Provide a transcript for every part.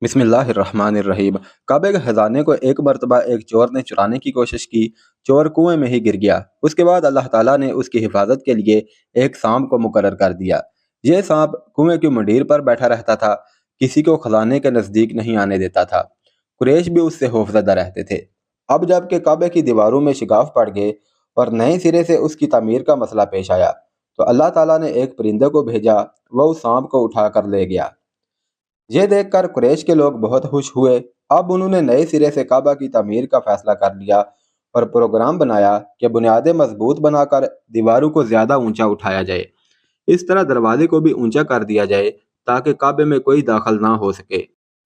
बिस्मिल्लाहिर्रहमानिर्रहीम। काबे के खजाने को एक मरतबा एक चोर ने चुराने की कोशिश की। चोर कुएं में ही गिर गया। उसके बाद अल्लाह ताला ने उसकी हिफाजत के लिए एक सांप को मुकर्रर कर दिया। यह सांप कुएं की मंडीर पर बैठा रहता था, किसी को खजाने के नजदीक नहीं आने देता था। कुरैश भी उससे खौफजदा रहते थे। अब जबकि काबे की दीवारों में शिगाफ पड़ गए और नए सिरे से उसकी तामीर का मसला पेश आया, तो अल्लाह ताला ने एक परिंदे को भेजा। वह उस सांप को उठा कर ले गया। ये देखकर कुरैश के लोग बहुत खुश हुए। अब उन्होंने नए सिरे से काबा की तामीर का फैसला कर लिया और प्रोग्राम बनाया कि बुनियादें मजबूत बनाकर दीवारों को ज्यादा ऊंचा उठाया जाए। इस तरह दरवाजे को भी ऊंचा कर दिया जाए ताकि काबे में कोई दाखिल ना हो सके,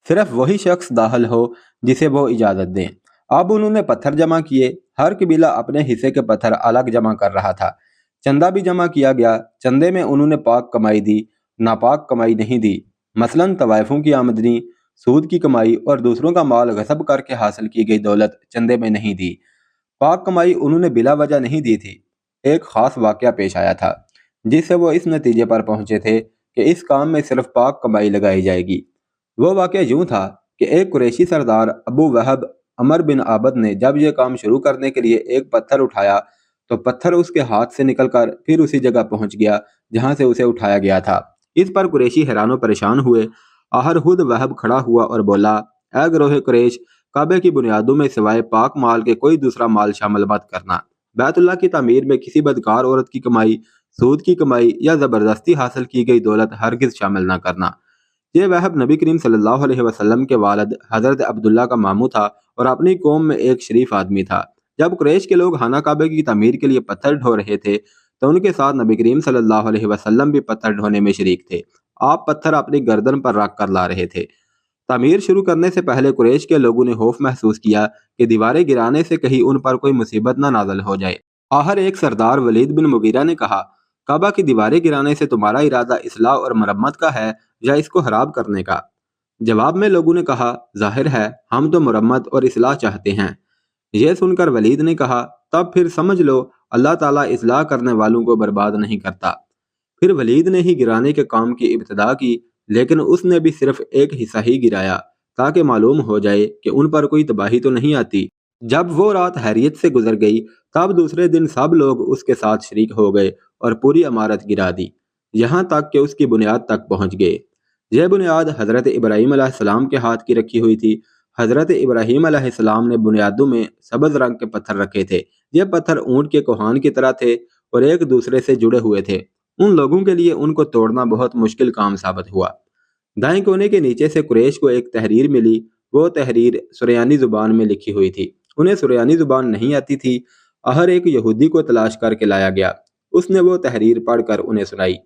सिर्फ वही शख्स दाखिल हो जिसे वो इजाजत दें। अब उन्होंने पत्थर जमा किए। हर कबीला अपने हिस्से के पत्थर अलग जमा कर रहा था। चंदा भी जमा किया गया। चंदे में उन्होंने पाक कमाई दी, नापाक कमाई नहीं दी। मसलन तवाइफों की आमदनी, सूद की कमाई और दूसरों का माल गसब करके हासिल की गई दौलत चंदे में नहीं दी। पाक कमाई उन्होंने बिला वजह नहीं दी थी। एक खास वाकया पेश आया था जिससे वो इस नतीजे पर पहुंचे थे कि इस काम में सिर्फ पाक कमाई लगाई जाएगी। वो वाकया यूं था कि एक कुरैशी सरदार अबू वहब अमर बिन आबद ने जब यह काम शुरू करने के लिए एक पत्थर उठाया, तो पत्थर उसके हाथ से निकलकर फिर उसी जगह पहुंच गया जहां से उसे उठाया गया था। इस पर कुरैशी हैरान परेशान हुए। आहर खुद वहब खड़ा हुआ और बोला, ऐ गिरोह कुरैश, काबे की बुनियादों में सिवाय पाक माल के कोई दूसरा माल शामिल मत करना। बैतुल्लाह की तामीर में किसी बदकार औरत की कमाई, सूद की कमाई या जबरदस्ती हासिल की गई दौलत हरगिज शामिल न करना। ये वहब नबी करीम सल्लल्लाहु अलैहि वसल्लम के वालिद हजरत अब्दुल्ला का मामू था और अपनी कौम में एक शरीफ आदमी था। जब कुरैश के लोग खाना काबे की तामीर के लिए पत्थर ढो रहे थे, तो उनके साथ नबी करीम सल्लल्लाहु अलैहि वसल्लम भी पत्थर ढोने में शरीक थे। आप पत्थर अपनी गर्दन पर रख कर ला रहे थे। तामीर शुरू करने से पहले कुरैश के लोगों ने खौफ महसूस किया कि दीवारें गिराने से कहीं उन पर कोई मुसीबत न नाज़िल हो जाए। आखिर एक सरदार वलीद बिन मुगीरा ने कहा, काबा की दीवारें गिराने से तुम्हारा इरादा इस्लाह और मरम्मत का है या इसको खराब करने का? जवाब में लोगों ने कहा, जाहिर है हम तो मरम्मत और इस्लाह चाहते हैं। यह सुनकर वलीद ने कहा, तब फिर समझ लो अल्लाह ताला इस्लाह करने वालों को बर्बाद नहीं करता। फिर वलीद ने ही गिराने के काम की इब्तिदा की, लेकिन उसने भी सिर्फ एक हिस्सा ही गिराया ताकि मालूम हो जाए कि उन पर कोई तबाही तो नहीं आती। जब वो रात हैरियत से गुजर गई, तब दूसरे दिन सब लोग उसके साथ शरीक हो गए और पूरी इमारत गिरा दी, यहाँ तक कि उसकी बुनियाद तक पहुँच गए। यह बुनियाद हज़रत इब्राहीम अलैहिस्सलाम के हाथ की रखी हुई थी। हज़रत इब्राहीम अलैहिस्सलाम ने बुनियादों में सब्ज़ रंग के पत्थर रखे थे। ये पत्थर ऊंट के कोहान की तरह थे और एक दूसरे से जुड़े हुए थे। उन लोगों के लिए उनको तोड़ना बहुत मुश्किल काम साबित हुआ। दाएं कोने के नीचे से कुरैश को एक तहरीर मिली। वो तहरीर सुरयानी जुबान में लिखी हुई थी। उन्हें सुरयानी जुबान नहीं आती थी। हर एक यहूदी को तलाश करके लाया गया। उसने वो तहरीर पढ़कर उन्हें सुनाई।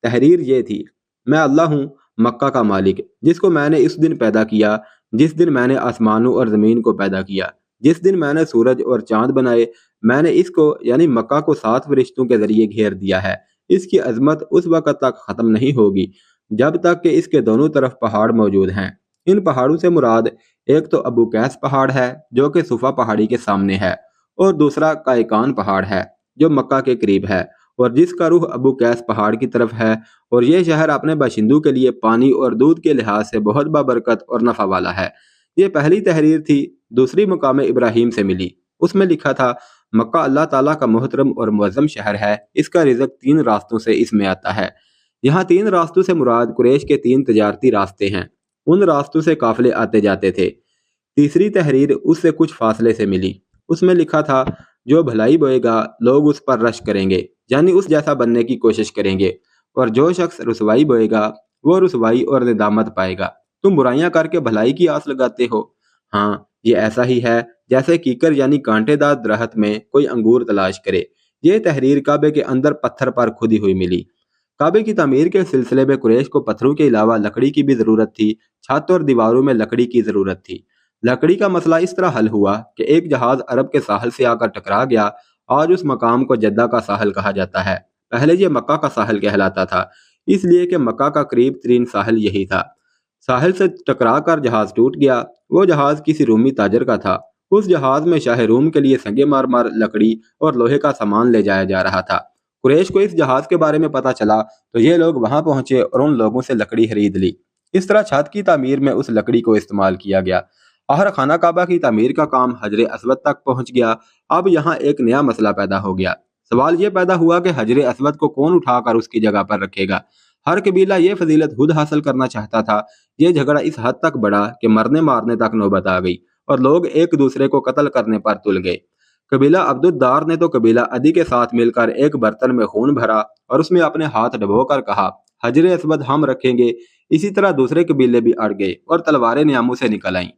तहरीर ये थी, मैं अल्लाह हूँ, मक्का का मालिक, जिसको मैंने इस दिन पैदा किया जिस दिन मैंने आसमानों और ज़मीन को पैदा किया। जिस दिन मैंने सूरज और चांद बनाए, मैंने इसको यानी मक्का को 7 फरिश्तों के जरिए घेर दिया है। इसकी अजमत उस वक़्त तक ख़त्म नहीं होगी जब तक कि इसके दोनों तरफ पहाड़ मौजूद हैं। इन पहाड़ों से मुराद एक तो अबू कैस पहाड़ है जो कि सुफा पहाड़ी के सामने है, और दूसरा कायकान पहाड़ है जो मक्का के करीब है और जिसका रुख अबू कैस पहाड़ की तरफ है। और यह शहर अपने बाशिंदों के लिए पानी और दूध के लिहाज से बहुत बाबरकत और नफ़ा वाला है। ये पहली तहरीर थी। दूसरी मुकाम इब्राहीम से मिली। उसमें लिखा था, मक्का अल्लाह ताला का मोहतरम और मुअज़्ज़म शहर है। इसका रिज़्क़ 3 रास्तों से इसमें आता है। यहाँ 3 रास्तों से मुराद कुरैश के 3 तजारती रास्ते हैं। उन रास्तों से काफिले आते जाते थे। तीसरी तहरीर उससे कुछ फासले से मिली। उसमें लिखा था, जो भलाई बोएगा लोग उस पर रश करेंगे, यानी उस जैसा बनने की कोशिश करेंगे, और जो शख्स रुसवाई बोएगा वो रुसवाई और निदामत पाएगा। तुम बुराइयां करके भलाई की आस लगाते हो। हाँ, ये ऐसा ही है जैसे कीकर यानी कांटेदार दरख्त में कोई अंगूर तलाश करे। ये तहरीर काबे के अंदर पत्थर पर खुदी हुई मिली। काबे की तामीर के सिलसिले में कुरैश को पत्थरों के अलावा लकड़ी की भी ज़रूरत थी। छत और दीवारों में लकड़ी की ज़रूरत थी। लकड़ी का मसला इस तरह हल हुआ कि एक जहाज़ अरब के साहल से आकर टकरा गया। आज उस मकाम को जद्दा का साहल कहा जाता है। पहले ये मक्का का साहल कहलाता था, इसलिए कि मक्का का करीब तरीन साहल यही था। साहल से टकरा कर जहाज़ टूट गया। वो जहाज़ किसी रूमी ताजर का था। उस जहाज़ में शाह रूम के लिए संगे मार मार लकड़ी और लोहे का सामान ले जाया जा रहा था। कुरैश को इस जहाज़ के बारे में पता चला तो ये लोग वहां पहुंचे और उन लोगों से लकड़ी खरीद ली। इस तरह छत की तामीर में उस लकड़ी को इस्तेमाल किया गया। आखिर खाना काबा की तामीर का काम हजर असवद तक पहुंच गया। अब यहाँ एक नया मसला पैदा हो गया। सवाल ये पैदा हुआ कि हजर असवद को कौन उठाकर उसकी जगह पर रखेगा। हर कबीला ये फजीलत खुद हासिल करना चाहता था। ये झगड़ा इस हद तक बढ़ा कि मरने मारने तक नौबत आ गई और लोग एक दूसरे को कत्ल करने पर तुल गए। कबीला अब्दुद्दार ने तो कबीला अदी के साथ मिलकर एक बर्तन में खून भरा और उसमें अपने हाथ डुबोकर कहा, हजर असवद हम रखेंगे। इसी तरह दूसरे कबीले भी अड़ गए और तलवारें नियामों से निकल आईं।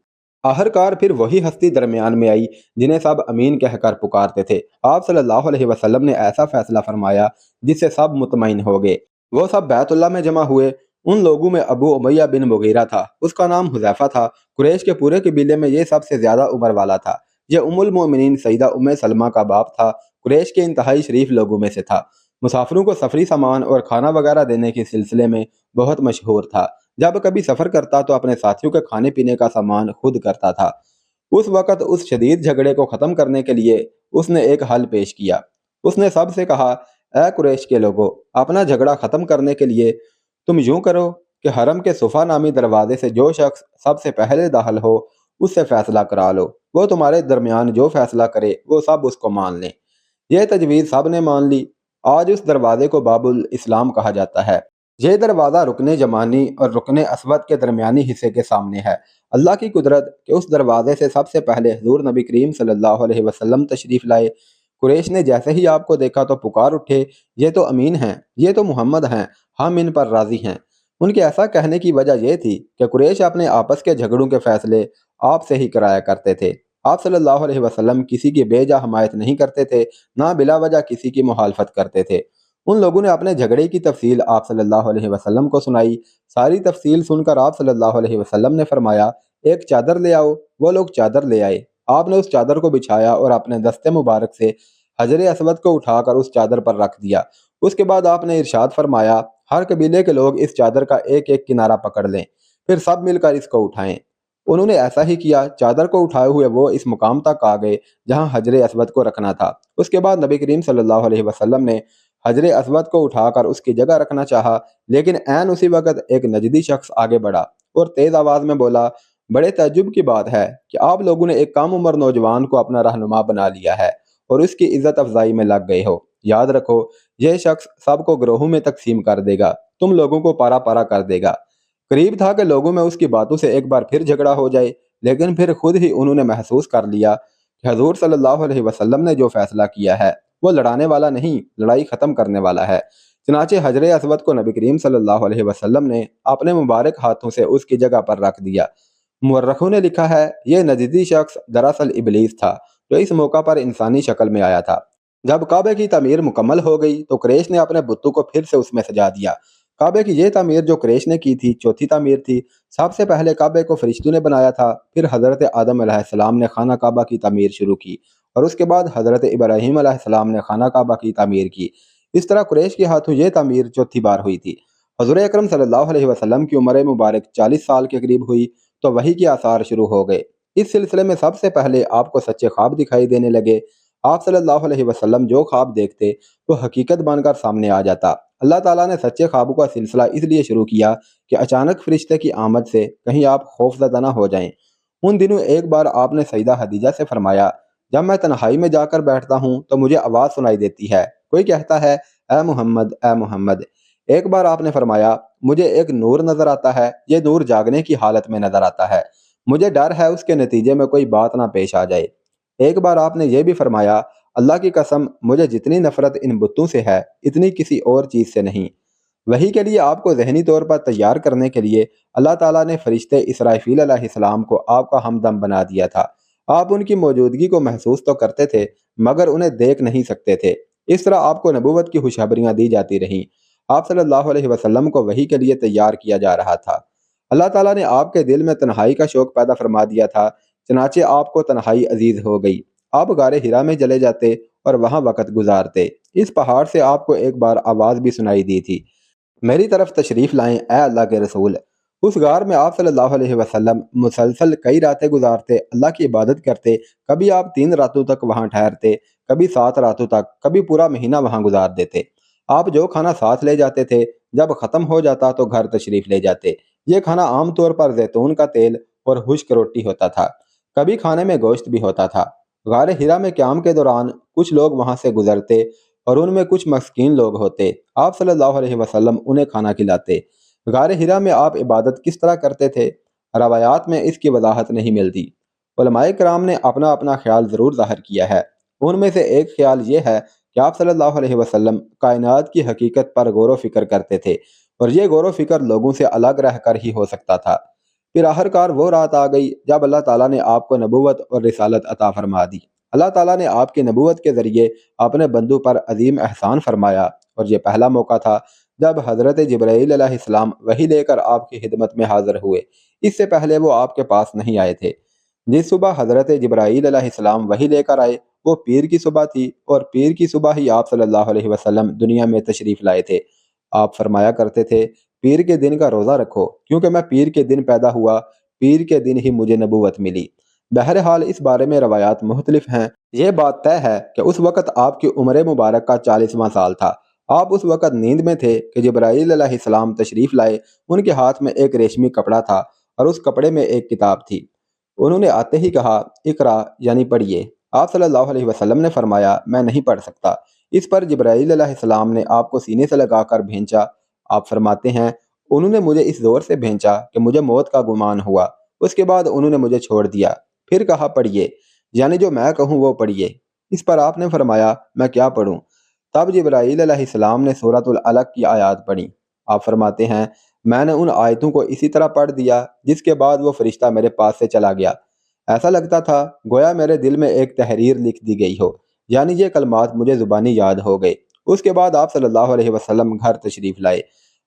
आखिरकार फिर वही हस्ती दरमियान में आई जिन्हें सब अमीन कहकर पुकारते थे। आप सल्लल्लाहु अलैहि वसल्लम ने ऐसा फैसला फरमाया जिससे सब मुतमईन हो गए। वो सब बैतुल्लाह में जमा हुए। उन लोगों में अबू उमैया बिन मुगीरा था, उसका नाम हुज़ैफा था। कुरैश के पूरे कबीले में ये सबसे ज्यादा उम्र वाला था। यह उम्मुल मोमिनीन सईदा उम्मे सलमा का बाप था। कुरैश के इंतहाई शरीफ लोगों में से था। मुसाफिरों को सफरी सामान और खाना वगैरह देने के सिलसिले में बहुत मशहूर था। जब कभी सफर करता तो अपने साथियों के खाने पीने का सामान खुद करता था। उस वक़्त उस शदीद झगड़े को ख़त्म करने के लिए उसने एक हल पेश किया। उसने सबसे कहा, ए कुरैश के लोगों, अपना झगड़ा ख़त्म करने के लिए तुम यूं करो कि हरम के सुफा नामी दरवाजे से जो शख्स सबसे पहले दाखिल हो उससे फैसला करा लो। वो तुम्हारे दरमियान जो फैसला करे वो सब उसको मान लें। यह तजवीज़ सब ने मान ली। आज उस दरवाजे को बाबुल इस्लाम कहा जाता है। यह दरवाज़ा रुकने जमानी और रुकने असवद के दरमियानी हिस्से के सामने है। अल्लाह की कुदरत कि उस दरवाजे से सबसे पहले हुजूर नबी करीम सल्लल्लाहु अलैहि वसल्लम तशरीफ़ लाए। कुरैश ने जैसे ही आपको देखा तो पुकार उठे, ये तो अमीन हैं, ये तो मोहम्मद हैं, हम इन पर राज़ी हैं। उनके ऐसा कहने की वजह यह थी कि कुरैश अपने आपस के झगड़ों के फैसले आपसे ही कराया करते थे। आप सल्लल्लाहु अलैहि वसल्लम किसी की बेजा हमायत नहीं करते थे, ना बिला वजह किसी की मुखालफत करते थे। उन लोगों ने अपने झगड़े की तफसील आप सल्लल्लाहु अलैहि वसल्लम को सुनाई। सारी तफसील सुनकर आप सल्लल्लाहु अलैहि वसल्लम ने फरमाया, एक चादर ले आओ। वो लोग चादर ले आए। आपने उस चादर को बिछाया और अपने दस्ते मुबारक से हजर असवद को उठाकर उस चादर पर रख दिया। उसके बाद आपने इरशाद फरमाया, हर कबीले के लोग इस चादर का एक एक किनारा पकड़ लें, फिर सब मिलकर इसको उठाएं। उन्होंने ऐसा ही किया। चादर को उठाए हुए वो इस मुकाम तक आ गए जहां हजर असवद को रखना था। उसके बाद नबी करीम सल्लल्लाहु अलैहि वसल्लम ने हजर असवद को उठाकर उसकी जगह रखना चाहा, लेकिन ऐन उसी वक्त एक नजदी शख्स आगे बढ़ा और तेज आवाज में बोला, बड़े तज्जुब की बात है कि आप लोगों ने एक कम उम्र नौजवान को अपना रहनुमा बना लिया है और उसकी इज्जत अफजाई में लग गए हो। याद रखो, यह शख्स सबको ग्रोहों में तकसीम कर देगा, तुम लोगों को पारा पारा कर देगा। करीब था कि लोगों में उसकी बातों से एक बार फिर झगड़ा हो जाए, लेकिन फिर खुद ही उन्होंने महसूस कर लिया कि हजूर सल्लल्लाहु अलैहि वसल्लम ने जो फैसला किया है वो लड़ाने वाला नहीं, लड़ाई खत्म करने वाला है। चनाचे हजर असवद को नबी करीम सल्लल्लाहु अलैहि वसल्लम ने अपने मुबारक हाथों से उसकी जगह पर रख दिया। मुअर्रखों ने लिखा है, यह नजदी शख्स दरअसल इबलीस था जो इस मौका पर इंसानी शक्ल में आया था। जब काबे की तामीर मुकम्मल हो गई तो कुरैश ने अपने बुतों को फिर से उसमें सजा दिया। काबे की यह तामीर जो कुरैश ने की थी चौथी तामीर थी। सबसे पहले काबे को फरिश्तों ने बनाया था, फिर हज़रत आदम अलैहिस्सलाम ने खाना काबा की तामीर शुरू की और उसके बाद हज़रत इब्राहीम अलैहिस्सलाम ने खाना काबा की तामीर की। इस तरह कुरैश के हाथों यह तामीर चौथी बार हुई थी। हज़ूर अकरम सल्लल्लाहु अलैहि वसल्लम की उम्र मुबारक 40 साल के करीब हुई तो वही के आसार शुरू हो गए। इस सिलसिले में सबसे पहले आपको सच्चे ख्वाब दिखाई देने लगे। आप सल्लल्लाहु अलैहि वसल्लम जो ख्वाब देखते वो हकीकत बनकर सामने आ जाता। अल्लाह ताला ने सच्चे ख्वाबों का सिलसिला इसलिए शुरू किया कि अचानक फरिश्ते की आमद से कहीं आप खौफजदा न हो जाएं। उन दिनों एक बार आपने सईदा हदीजा से फरमाया, जब मैं तन्हाई में जाकर बैठता हूँ तो मुझे आवाज़ सुनाई देती है, कोई कहता है, ए मोहम्मद, ए मोहम्मद। एक बार आपने फरमाया, मुझे एक नूर नजर आता है, ये नूर जागने की हालत में नजर आता है, मुझे डर है उसके नतीजे में कोई बात ना पेश आ जाए। एक बार आपने ये भी फरमाया, अल्लाह की कसम, मुझे जितनी नफरत इन बुतों से है इतनी किसी और चीज़ से नहीं। वही के लिए आपको जहनी तौर पर तैयार करने के लिए अल्लाह ताला ने फरिश्ते इसराफील अलैहिस्सलाम को आपका हमदम बना दिया था। आप उनकी मौजूदगी को महसूस तो करते थे मगर उन्हें देख नहीं सकते थे। इस तरह आपको नबूवत की खुशखबरियां दी जाती रहीं। आप सल्लल्लाहु अलैहि वसल्लम को वही के लिए तैयार किया जा रहा था। अल्लाह ताला ने आपके दिल में तन्हाई का शौक पैदा फरमा दिया था, चनाचे आपको तन्हाई अजीज हो गई। आप गारे हिरा में चले जाते और वहां वक़्त गुजारते। इस पहाड़ से आपको एक बार आवाज़ भी सुनाई दी थी, मेरी तरफ तशरीफ़ लाएं ए अल्लाह के रसूल। उस गार में आप सल्लल्लाहु अलैहि वसल्लम मुसलसल कई रातें गुजारते, अल्लाह की इबादत करते। कभी आप 3 रातों तक वहाँ ठहरते, कभी 7 रातों तक, कभी पूरा महीना वहाँ गुजार देते। आप जो खाना साथ ले जाते थे जब ख़त्म हो जाता तो घर तशरीफ़ ले जाते। یہ کھانا عام طور پر زیتون کا تیل اور خشک روٹی ہوتا تھا، کبھی کھانے میں گوشت بھی ہوتا تھا۔ غار ہرا میں قیام کے دوران کچھ لوگ وہاں سے گزرتے اور ان میں کچھ مسکین لوگ ہوتے، آپ صلی اللہ علیہ وسلم انہیں کھانا کھلاتے۔ غار ہرا میں آپ عبادت کس طرح کرتے تھے؟ روایات میں اس کی وضاحت نہیں ملتی۔ علماء کرام نے اپنا اپنا خیال ضرور ظاہر کیا ہے۔ ان میں سے ایک خیال یہ ہے کہ آپ صلی اللہ علیہ وسلم کائنات کی حقیقت پر غور و فکر کرتے تھے، اور یہ غور و فکر لوگوں سے الگ رہ کر ہی ہو سکتا تھا۔ پھر آخرکار وہ رات آ گئی جب اللہ تعالیٰ نے آپ کو نبوت اور رسالت عطا فرما دی۔ اللہ تعالیٰ نے آپ کی نبوت کے ذریعے اپنے بندوں پر عظیم احسان فرمایا، اور یہ پہلا موقع تھا جب حضرت جبرائیل علیہ السلام وحی لے کر آپ کی خدمت میں حاضر ہوئے۔ اس سے پہلے وہ آپ کے پاس نہیں آئے تھے۔ جس صبح حضرت جبرائیل علیہ السلام وحی لے کر آئے وہ پیر کی صبح تھی، اور پیر کی صبح ہی آپ صلی اللہ علیہ وسلم دنیا میں تشریف لائے تھے۔ آپ فرمایا کرتے تھے، پیر کے دن کا روزہ رکھو، کیونکہ میں پیر کے دن پیدا ہوا، پیر کے دن ہی مجھے نبوت ملی۔ بہرحال اس بارے میں روایات مختلف ہیں۔ یہ بات طے ہے کہ اس وقت آپ کی عمر مبارک کا 40واں سال تھا۔ آپ اس وقت نیند میں تھے کہ جبرائیل علیہ السلام تشریف لائے۔ ان کے ہاتھ میں ایک ریشمی کپڑا تھا اور اس کپڑے میں ایک کتاب تھی۔ انہوں نے آتے ہی کہا، اقرا یعنی پڑھیے۔ آپ صلی اللہ علیہ وسلم نے فرمایا، میں نہیں پڑھ سکتا۔ اس پر جبرائیل علیہ السلام نے آپ کو سینے سے لگا کر بھینچا۔ آپ فرماتے ہیں، انہوں نے مجھے اس زور سے بھینچا کہ مجھے موت کا گمان ہوا۔ اس کے بعد انہوں نے مجھے چھوڑ دیا، پھر کہا پڑھیے، یعنی جو میں کہوں وہ پڑھیے۔ اس پر آپ نے فرمایا، میں کیا پڑھوں؟ تب جبرائیل علیہ السلام نے سورۃ العلق کی آیات پڑھی۔ آپ فرماتے ہیں، میں نے ان آیتوں کو اسی طرح پڑھ دیا، جس کے بعد وہ فرشتہ میرے پاس سے چلا گیا۔ ایسا لگتا تھا گویا میرے دل میں ایک تحریر لکھ دی گئی ہو، یعنی یہ کلمات مجھے زبانی یاد ہو گئے۔ اس کے بعد آپ صلی اللہ علیہ وسلم گھر تشریف لائے۔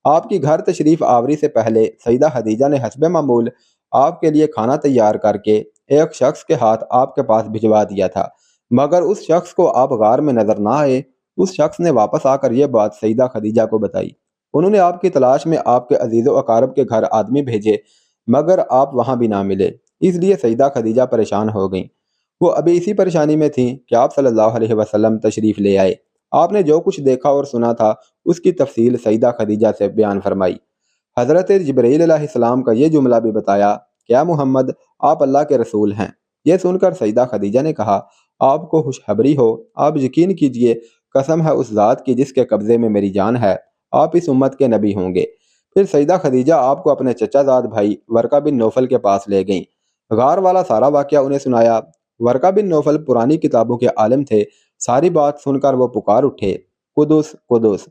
آپ کی گھر تشریف آوری سے پہلے سیدہ خدیجہ نے حسب معمول آپ کے لیے کھانا تیار کر کے ایک شخص کے ہاتھ آپ کے پاس بھجوا دیا تھا، مگر اس شخص کو آپ غار میں نظر نہ آئے۔ اس شخص نے واپس آ کر یہ بات سیدہ خدیجہ کو بتائی۔ انہوں نے آپ کی تلاش میں آپ کے عزیز و اقارب کے گھر آدمی بھیجے، مگر آپ وہاں بھی نہ ملے۔ اس لیے سیدہ خدیجہ پریشان ہو گئیں۔ وہ ابھی اسی پریشانی میں تھیں کہ آپ صلی اللہ علیہ وسلم تشریف لے آئے۔ آپ نے جو کچھ دیکھا اور سنا تھا اس کی تفصیل سیدہ خدیجہ سے بیان فرمائی۔ حضرت جبرائیل علیہ السلام کا یہ جملہ بھی بتایا، کیا محمد آپ اللہ کے رسول ہیں؟ یہ سن کر سیدہ خدیجہ نے کہا، آپ کو خوشخبری ہو، آپ یقین کیجئے، قسم ہے اس ذات کی جس کے قبضے میں میری جان ہے، آپ اس امت کے نبی ہوں گے۔ پھر سیدہ خدیجہ آپ کو اپنے چچا زاد بھائی ورقہ بن نوفل کے پاس لے گئیں۔ غار والا سارا واقعہ انہیں سنایا۔ ورقہ بن نوفل پرانی کتابوں کے عالم تھے۔ ساری بات سن کر وہ پکار اٹھے، قدس قدس،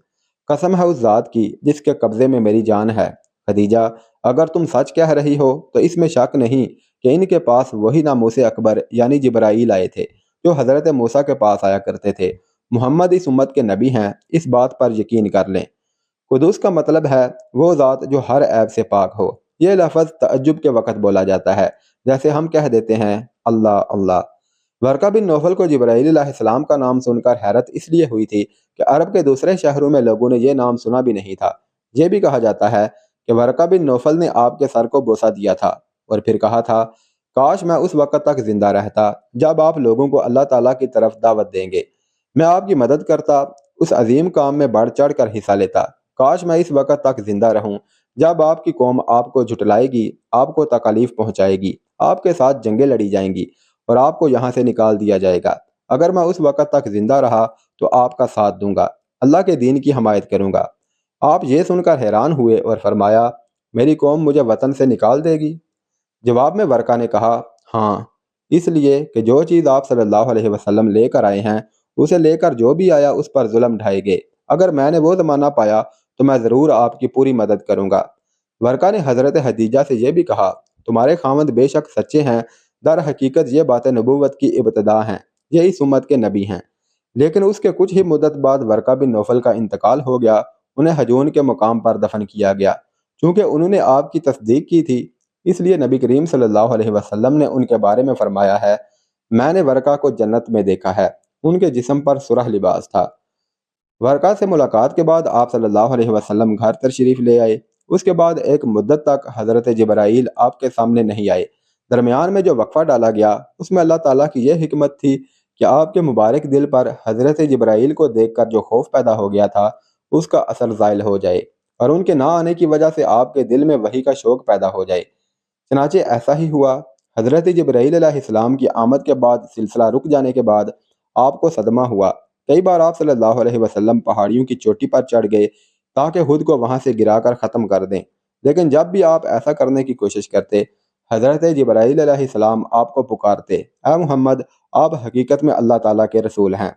قسم ہے اس ذات کی جس کے قبضے میں میری جان ہے۔ خدیجہ، اگر تم سچ کہہ رہی ہو تو اس میں شک نہیں کہ ان کے پاس وہی ناموس اکبر یعنی جبرائیل آئے تھے جو حضرت موسیٰ کے پاس آیا کرتے تھے۔ محمد اس امت کے نبی ہیں، اس بات پر یقین کر لیں۔ قدوس کا مطلب ہے وہ ذات جو ہر عیب سے پاک ہو۔ یہ لفظ تعجب کے وقت بولا جاتا ہے، جیسے ہم کہہ دیتے ہیں اللہ اللہ۔ ورقہ بن نوفل کو جبرائیل علیہ السلام کا نام سن کر حیرت اس لیے ہوئی تھی کہ عرب کے دوسرے شہروں میں لوگوں نے یہ نام سنا بھی نہیں تھا۔ یہ بھی کہا جاتا ہے کہ ورقہ بن نوفل نے آپ کے سر کو بوسہ دیا تھا اور پھر کہا تھا، کاش میں اس وقت تک زندہ رہتا جب آپ لوگوں کو اللہ تعالیٰ کی طرف دعوت دیں گے، میں آپ کی مدد کرتا، اس عظیم کام میں بڑھ چڑھ کر حصہ لیتا۔ کاش میں اس وقت تک زندہ رہوں جب آپ کی قوم آپ کو جھٹلائے گی، آپ کو تکالیف پہنچائے گی، آپ کے ساتھ جنگیں لڑی جائیں گی اور آپ کو یہاں سے نکال دیا جائے گا۔ اگر میں اس وقت تک زندہ رہا تو آپ کا ساتھ دوں گا، اللہ کے دین کی حمایت کروں گا۔ آپ یہ سن کر حیران ہوئے اور فرمایا، میری قوم مجھے وطن سے نکال دے گی؟ جواب میں ورقہ نے کہا، ہاں، اس لیے کہ جو چیز آپ صلی اللہ علیہ وسلم لے کر آئے ہیں اسے لے کر جو بھی آیا اس پر ظلم ڈھائے گے۔ اگر میں نے وہ زمانہ پایا تو میں ضرور آپ کی پوری مدد کروں گا۔ ورقہ نے حضرت خدیجہ سے یہ بھی کہا، تمہارے خاوند بے شک سچے ہیں، در حقیقت یہ باتیں نبوت کی ابتدا ہیں، یہ اس امت کے نبی ہیں۔ لیکن اس کے کچھ ہی مدت بعد ورقہ بن نوفل کا انتقال ہو گیا۔ انہیں حجون کے مقام پر دفن کیا گیا۔ چونکہ انہوں نے آپ کی تصدیق کی تھی، اس لیے نبی کریم صلی اللہ علیہ وسلم نے ان کے بارے میں فرمایا ہے، میں نے ورقہ کو جنت میں دیکھا ہے، ان کے جسم پر سرخ لباس تھا۔ ورقہ سے ملاقات کے بعد آپ صلی اللہ علیہ وسلم گھر تشریف لے آئے۔ اس کے بعد ایک مدت تک حضرت جبرائیل آپ کے سامنے نہیں آئے۔ درمیان میں جو وقفہ ڈالا گیا اس میں اللہ تعالیٰ کی یہ حکمت تھی کہ آپ کے مبارک دل پر حضرت جبرائیل کو دیکھ کر جو خوف پیدا ہو گیا تھا اس کا اثر زائل ہو جائے۔ اور ان کے نہ آنے کی وجہ سے آپ کے دل میں وحی کا شوق پیدا ہو جائے۔ چنانچہ ایسا ہی ہوا۔ حضرت جبرائیل علیہ السلام کی آمد کے بعد سلسلہ رک جانے کے بعد آپ کو صدمہ ہوا۔ کئی بار آپ صلی اللہ علیہ وسلم پہاڑیوں کی چوٹی پر چڑھ گئے تاکہ خود کو وہاں سے گرا کر ختم کر دیں، لیکن جب بھی آپ ایسا کرنے کی کوشش کرتے، حضرت جبرائیل علیہ السلام آپ کو پکارتے، اے محمد، آپ حقیقت میں اللہ تعالیٰ کے رسول ہیں۔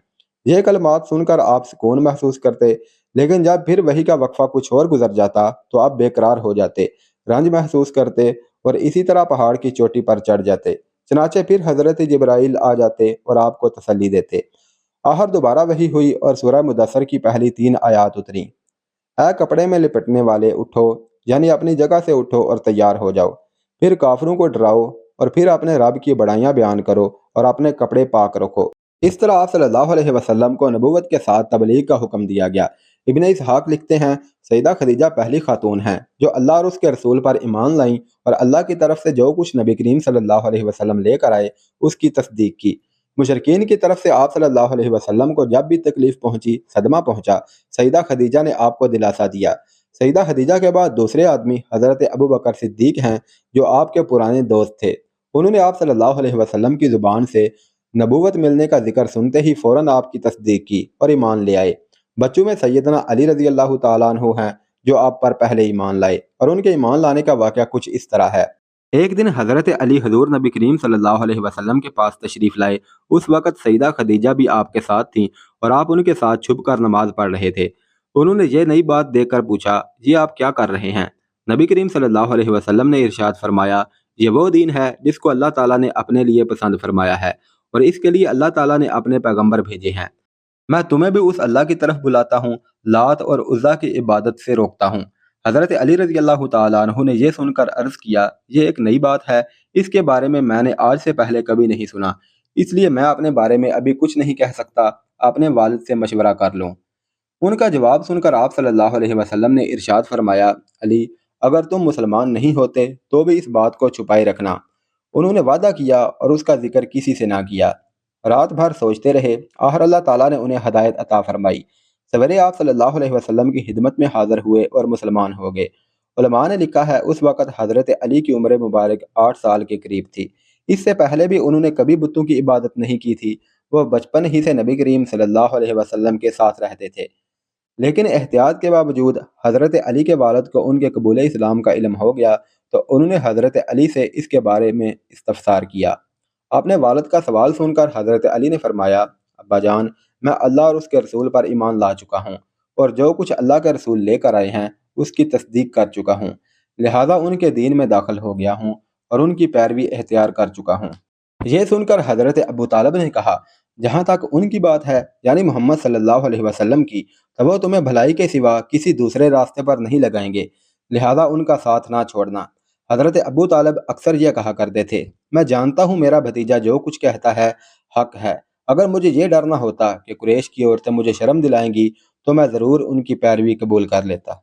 یہ کلمات سن کر آپ سکون محسوس کرتے، لیکن جب پھر وحی کا وقفہ کچھ اور گزر جاتا تو آپ بے قرار ہو جاتے، رنج محسوس کرتے اور اسی طرح پہاڑ کی چوٹی پر چڑھ جاتے۔ چنانچہ پھر حضرت جبرائیل آ جاتے اور آپ کو تسلی دیتے۔ آخر دوبارہ وحی ہوئی اور سورہ مدثر کی پہلی 3 آیات اتریں۔ اے کپڑے میں لپٹنے والے، اٹھو، یعنی اپنی جگہ سے اٹھو اور تیار ہو جاؤ، پھر کافروں کو ڈراؤ اور پھر اپنے رب کی بڑائیاں بیان کرو اور اپنے کپڑے پاک رکھو۔ اس طرح آپ صلی اللہ علیہ وسلم کو نبوت کے ساتھ تبلیغ کا حکم دیا گیا۔ ابن اسحاق لکھتے ہیں، سیدہ خدیجہ پہلی خاتون ہیں جو اللہ اور اس کے رسول پر ایمان لائیں اور اللہ کی طرف سے جو کچھ نبی کریم صلی اللہ علیہ وسلم لے کر آئے اس کی تصدیق کی۔ مشرکین کی طرف سے آپ صلی اللہ علیہ وسلم کو جب بھی تکلیف پہنچی، صدمہ پہنچا، سیدہ خدیجہ نے آپ کو دلاسا دیا۔ سیدہ خدیجہ کے بعد دوسرے آدمی حضرت ابو بکر صدیق ہیں جو آپ کے پرانے دوست تھے۔ انہوں نے آپ صلی اللہ علیہ وسلم کی زبان سے نبوت ملنے کا ذکر سنتے ہی فوراً آپ کی تصدیق کی اور ایمان لے آئے۔ بچوں میں سیدنا علی رضی اللہ تعالیٰ عنہ ہیں جو آپ پر پہلے ایمان لائے، اور ان کے ایمان لانے کا واقعہ کچھ اس طرح ہے۔ ایک دن حضرت علی حضور نبی کریم صلی اللہ علیہ وسلم کے پاس تشریف لائے۔ اس وقت سیدہ خدیجہ بھی آپ کے ساتھ تھیں اور آپ ان کے ساتھ چھپ کر نماز پڑھ رہے تھے۔ انہوں نے یہ نئی بات دیکھ کر پوچھا، یہ آپ کیا کر رہے ہیں؟ نبی کریم صلی اللہ علیہ وسلم نے ارشاد فرمایا، یہ وہ دین ہے جس کو اللہ تعالیٰ نے اپنے لیے پسند فرمایا ہے اور اس کے لیے اللہ تعالیٰ نے اپنے پیغمبر بھیجے ہیں۔ میں تمہیں بھی اس اللہ کی طرف بلاتا ہوں، لات اور عزا کی عبادت سے روکتا ہوں۔ حضرت علی رضی اللہ تعالیٰ عنہ نے یہ سن کر عرض کیا، یہ ایک نئی بات ہے، اس کے بارے میں نے آج سے پہلے کبھی نہیں سنا، اس لیے میں اپنے بارے میں ابھی کچھ نہیں کہہ سکتا، اپنے والد سے مشورہ کر لوں۔ ان کا جواب سن کر آپ صلی اللہ علیہ وسلم نے ارشاد فرمایا، علی، اگر تم مسلمان نہیں ہوتے تو بھی اس بات کو چھپائے رکھنا۔ انہوں نے وعدہ کیا اور اس کا ذکر کسی سے نہ کیا۔ رات بھر سوچتے رہے، آخر اللہ تعالیٰ نے انہیں ہدایت عطا فرمائی۔ سویرے آپ صلی اللہ علیہ وسلم کی خدمت میں حاضر ہوئے اور مسلمان ہو گئے۔ علماء نے لکھا ہے اس وقت حضرت علی کی عمر مبارک 8 سال کے قریب تھی۔ اس سے پہلے بھی انہوں نے کبھی بتوں کی عبادت نہیں کی تھی۔ وہ بچپن ہی سے نبی کریم صلی اللہ علیہ وسلم کے ساتھ رہتے تھے، لیکن احتیاط کے باوجود حضرت علی کے والد کو ان کے قبول اسلام کا علم ہو گیا تو انہوں نے حضرت علی سے اس کے بارے میں استفسار کیا۔ اپنے والد کا سوال سن کر حضرت علی نے فرمایا، ابا جان، میں اللہ اور اس کے رسول پر ایمان لا چکا ہوں اور جو کچھ اللہ کے رسول لے کر آئے ہیں اس کی تصدیق کر چکا ہوں، لہذا ان کے دین میں داخل ہو گیا ہوں اور ان کی پیروی اختیار کر چکا ہوں۔ یہ سن کر حضرت ابو طالب نے کہا، جہاں تک ان کی بات ہے، یعنی محمد صلی اللہ علیہ وسلم کی، تو وہ تمہیں بھلائی کے سوا کسی دوسرے راستے پر نہیں لگائیں گے، لہذا ان کا ساتھ نہ چھوڑنا۔ حضرت ابو طالب اکثر یہ کہا کرتے تھے، میں جانتا ہوں میرا بھتیجا جو کچھ کہتا ہے حق ہے، اگر مجھے یہ ڈر نہ ہوتا کہ قریش کی عورتیں مجھے شرم دلائیں گی تو میں ضرور ان کی پیروی قبول کر لیتا۔